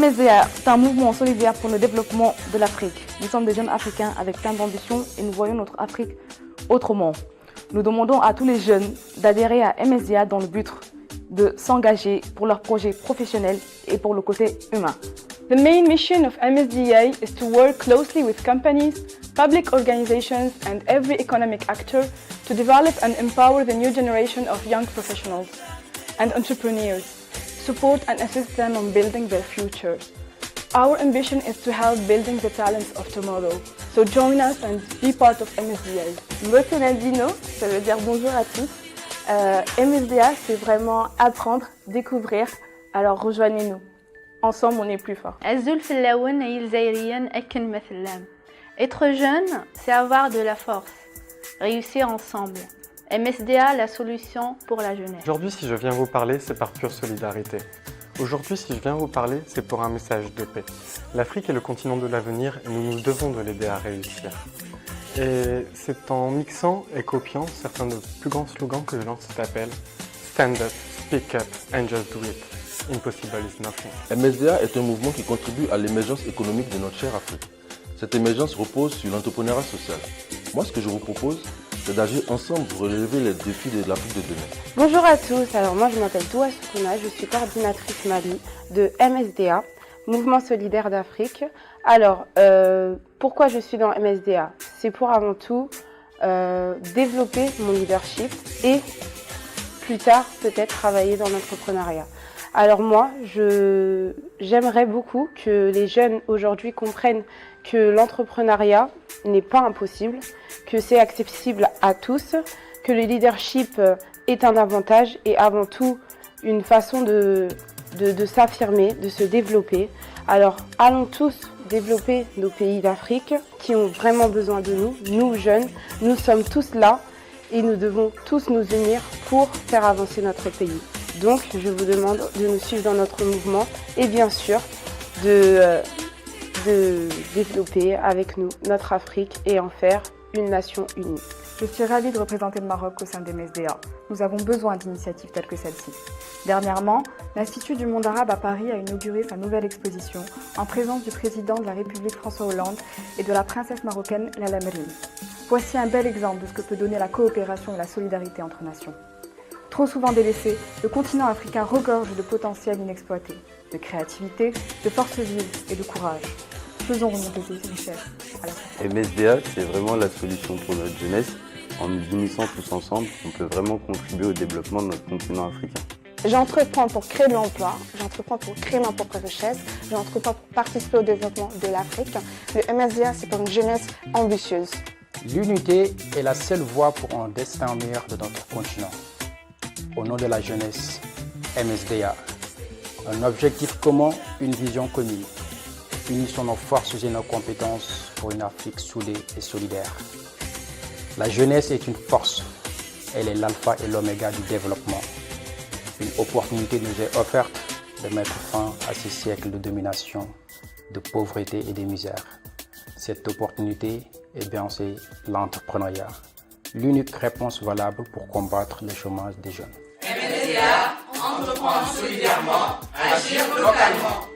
MSDA est un mouvement solidaire pour le développement de l'Afrique. Nous sommes des jeunes Africains avec plein d'ambition et nous voyons notre Afrique autrement. Nous demandons à tous les jeunes d'adhérer à MSDA dans le but de s'engager pour leurs projets professionnels et pour le côté humain. The main mission of MSDA is to work closely with companies, public organizations and every economic actor to develop and empower the new generation of young professionals and entrepreneurs, support and assist them on building their futures. Our ambition is to help building the talents of tomorrow. So join us and be part of MSDA. Botenadino, ça veut dire bonjour à tous. MSDA, c'est vraiment apprendre, découvrir, alors rejoignez-nous. Ensemble, on est plus fort. Être jeune, c'est avoir de la force. Réussir ensemble. MSDA, la solution pour la jeunesse. Aujourd'hui, si je viens vous parler, c'est par pure solidarité. Aujourd'hui, si je viens vous parler, c'est pour un message de paix. L'Afrique est le continent de l'avenir et nous nous devons de l'aider à réussir. Et c'est en mixant et copiant certains de plus grands slogans que je lance cet appel. Stand up, speak up and just do it. Impossible is nothing. MSDA est un mouvement qui contribue à l'émergence économique de notre chère Afrique. Cette émergence repose sur l'entrepreneuriat social. Moi, ce que je vous propose, c'est d'agir ensemble pour relever les défis de l'Afrique de demain. Bonjour à tous, alors moi je m'appelle Doua Soukouna, je suis coordinatrice Mali de MSDA, Mouvement Solidaire d'Afrique. Alors, pourquoi je suis dans MSDA? C'est pour avant tout développer mon leadership et plus tard peut-être travailler dans l'entrepreneuriat. Alors moi, j'aimerais beaucoup que les jeunes aujourd'hui comprennent que l'entrepreneuriat n'est pas impossible, que c'est accessible à tous, que le leadership est un avantage et avant tout une façon de s'affirmer, de se développer. Alors allons tous développer nos pays d'Afrique qui ont vraiment besoin de nous, nous jeunes, nous sommes tous là et nous devons tous nous unir pour faire avancer notre pays. Donc je vous demande de nous suivre dans notre mouvement et bien sûr de développer avec nous notre Afrique et en faire une nation unie. Je suis ravie de représenter le Maroc au sein des MSDA. Nous avons besoin d'initiatives telles que celle-ci. Dernièrement, l'Institut du monde arabe à Paris a inauguré sa nouvelle exposition en présence du président de la République François Hollande et de la princesse marocaine Lalla Merine. Voici un bel exemple de ce que peut donner la coopération et la solidarité entre nations. Trop souvent délaissé, le continent africain regorge de potentiel inexploité, de créativité, de force vive et de courage. Faisons remonter ces richesses à l'Afrique. MSDA, c'est vraiment la solution pour notre jeunesse. En nous unissant tous ensemble, on peut vraiment contribuer au développement de notre continent africain. J'entreprends pour créer de l'emploi, j'entreprends pour créer ma propre richesse, j'entreprends pour participer au développement de l'Afrique. Le MSDA, c'est pour une jeunesse ambitieuse. L'unité est la seule voie pour un destin meilleur de notre continent. Au nom de la jeunesse, MSDA. Un objectif commun, une vision commune. Unissons nos forces et nos compétences pour une Afrique soudée et solidaire. La jeunesse est une force. Elle est l'alpha et l'oméga du développement. Une opportunité nous est offerte de mettre fin à ces siècles de domination, de pauvreté et de misère. Cette opportunité, c'est l'entrepreneuriat. L'unique réponse valable pour combattre le chômage des jeunes. MSDA, entreprendre solidairement, agir localement.